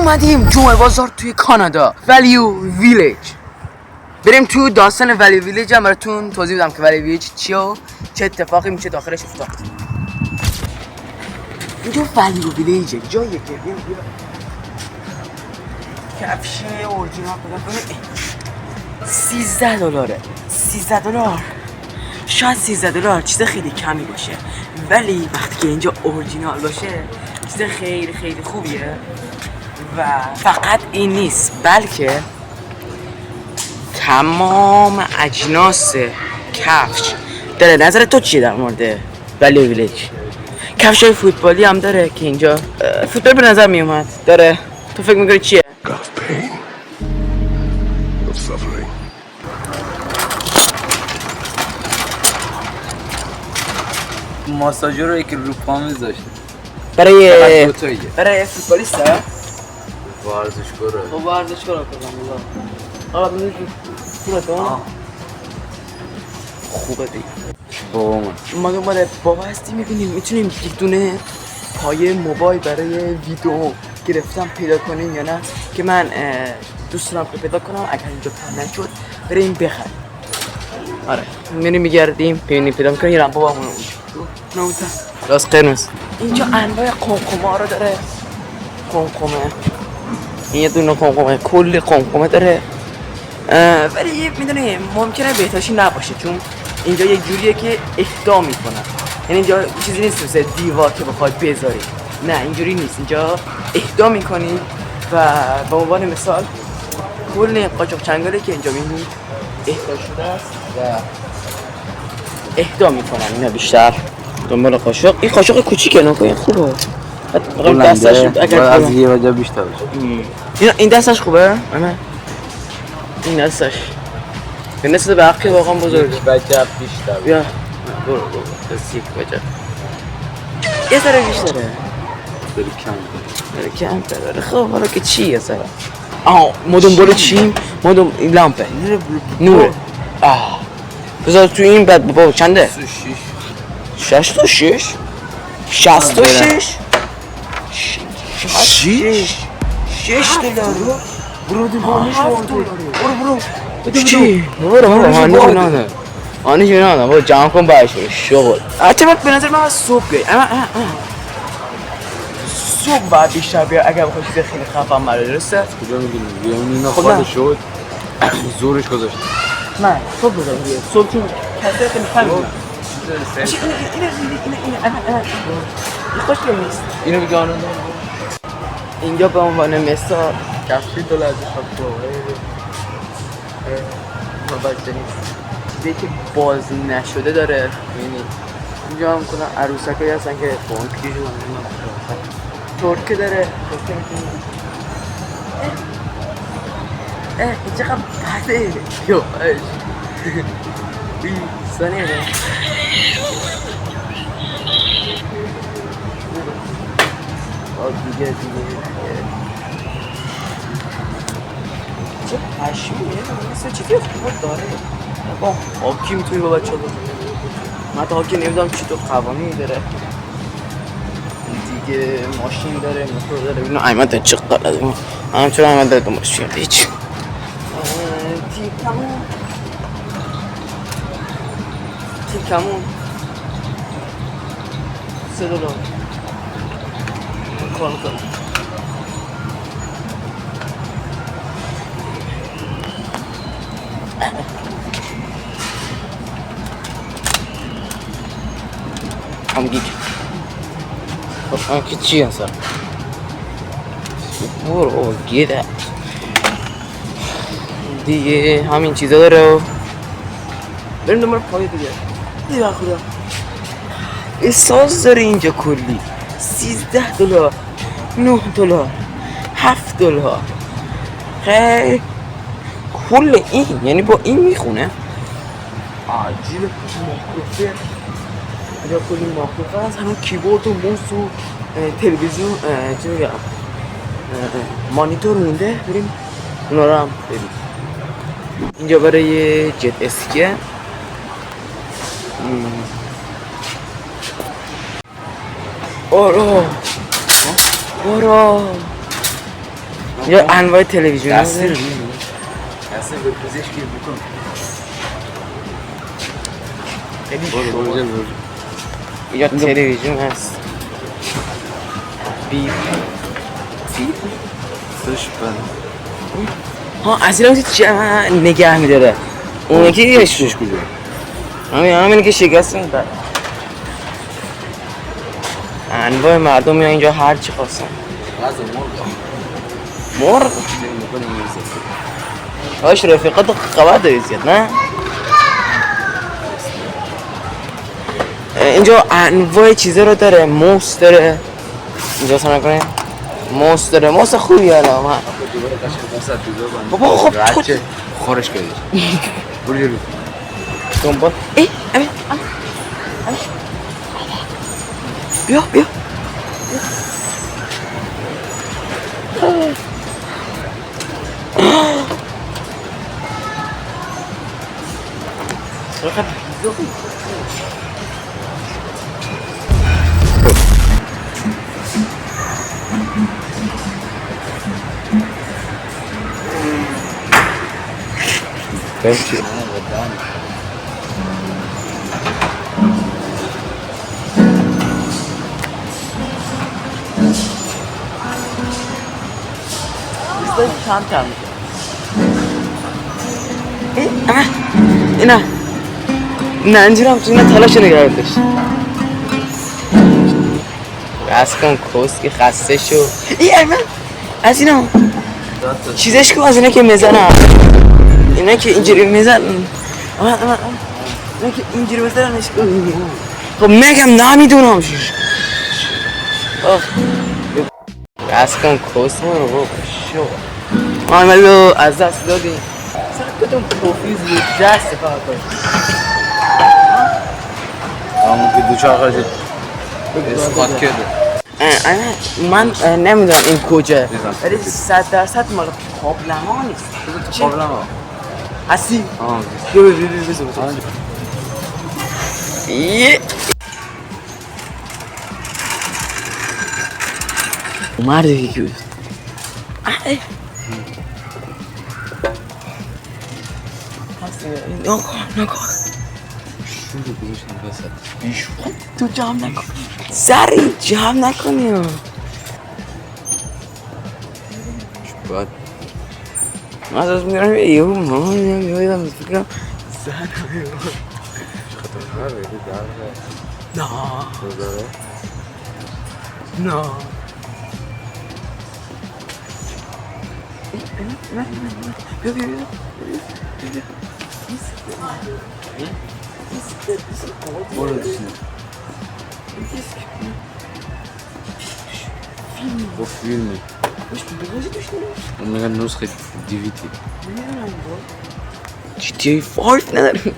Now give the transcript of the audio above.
اومدیم جمعه بازار توی کانادا، ولیو ویلیج. بریم تو داستان ولیو ویلیج هم براتون توضیح بدم که ولیو ویلیج چیه و چه اتفاقی میشه داخلش افتاد. اینجا ولیو ویلیجه، جاییه که بیا کفش اورجینال پیدا کنی. $13 $13 شاید $13 چیز خیلی کمی باشه، ولی وقتی که اینجا اورجینال باشه چیز خیلی خیلی خوبیه. و فقط این نیست، بلکه تمام اجناس کفش داره. نظر تو چیه در مورد ولیو ویلیج؟ کفش های فوتبالی هم داره که اینجا فوتبال به نظر می اومد داره. تو فکر میکنی چیه؟ ماساژور رو که رو پا میذاشته برای فوتبالیست ها؟ ورزشکاره. ورزشکار کنم حالا ببینید خوبه دیگه. ما دنبال بابا هستی، میبینیم میتونیم یک دونه پایه موبایل برای ویدیو گرفتم پیدا کنیم یا نه، که من دوست دارم که پیدا کنم. اگر اینجا پیدا نشد بریم بخریم. آره میریم میگردیم ببینیم پیدا میکنیم. یه بابا همون نوتا راست قرمز. اینجا انواع قمقمه رو داره. قمقمه این یه دونه قمقمه، کلی قمقمه داره، ولی میدونی ممکنه بهتاشی نباشه، چون اینجا یک جوریه که اهدا میکنن. یعنی اینجا چیزی نیست مثل دیوار که بخواد بذاری، نه اینجوری نیست. اینجا اهدا میکنی و به عنوان مثال کل قاچاق چنگالی که اینجا میبینید اهدا شده است و اهدا میکنن اینا بیشتر دنبال قاشق. این قاشق کوچیکه نکنین خوبه، دستش اگر از یه وجه بیشتر باشه. این دستش خوبه؟ این دستش به نسبت به حقی واقعا بزرگه. وجه بیشتر. بیا برو دست یک وجه یه ذره بیشتره، داره کم داره. خب حالا که چی یه ذره ما دنبال چیم؟ ما این لامپه نوره. بذار تو این بعد بابا چنده؟ 66 66 $6 برو چی؟ برو آنی جنانه برو جمع کن باید شغل. البته به نظر من صبح گرید صبح باید بیشتر بیا اگر بخوای چیز خیلی خفن مرده. درسته؟ کجا میدونی؟ یعنی اینا خواهده شد زورش گذاشت. نه صبح بزن بیاد صبح چون کسی خیلی خفن میدونم. این خوش که نیست. اینو بگه آنه دارم اینجا به عنوان مثال کفشی دول ازش خب مباجه نیست، چیزی که باز نشده داره. میبینی اینجا هم کنم عروسک هایی هستن که بانکی شدن ترکه داره. این چقدر بده یو این سانیه ده دیگه چه پشمیه مثل چیزی خوب داره. با هاکی میتونی با بچه ها داره. من تا هاکی نمیدونم چی تو قوانینی داره دیگه. ماشین داره، موتور داره. ببینو احمد چه قلده ما همچنان احمد داره دنبالش میاد. هیچ تیکمون $3 کار کنم. هم گیج که چی هستم برو گیده دیگه. همین چیزا داره و بریم دنبال پای دیگه. دیگه خدا احساس داره اینجا کلی $13 $9 $7 خیلی کل این، یعنی با این میخونه. عجیبه ماکروفه اینجا کلی ماکروفه هست، همون کیبورد و موس و تلویزیون چی میگم مانیتور مونده. بریم اونا رو هم بریم. اینجا برای جت اسکیه. برو یا انواع تلویزیون دستی رو داره. ببین. دستی به پزشکی بکن. خیلی برو شلوغه. برو برو. یا تلویزیون هست. بی سرش بند. ها از این چه نگه میداره. اون یکی چیش کجا؟ همین که شکست میده. انواع مردم میان اینجا هر چی خواستن. غذا مرغ. مرغ میکنیم میزه. هاش رفیقات خبر داری زیاد نه؟ اینجا انواع چیزا رو داره. موس داره اینجا سنا کنه. موس داره. موس خوبی حالا من دوباره قشنگ وسط دیگه بند. بابا خب راحت خود چه؟ خارش کردی. برو جلو. دنبال امین بیا بمشي. چند اینا نه اینجورم تو اینا تلاش نگرد داشت بس کن کس که خسته شو ایمن از اینا چیزش کن از اینا که میزنم اینا که اینجوری میزن اینا که اینجوری میزننش کن خب میگم نمیدونم شیش بس کن کس رو بابا شو عملو از دست دادی سر کدوم پروفیل زود دست فقط همون که دو چهار خرجت اسقاط کرده. من نمیدونم این کجا ولی 100% مال قابلمه نیست قابلمه هستی؟ آه بیا بزن مردی که نگاه شروع گذاشتن وسط. بیشو تو جمع نکن سری جمع نکنی بعد من از میگرم یهو مامان یادم فکرم زن خطرناکه دیگه در نه نه بیا برو دیشنه با فیلمه اون میگن نسخه دیویدی GTA 5 نداریم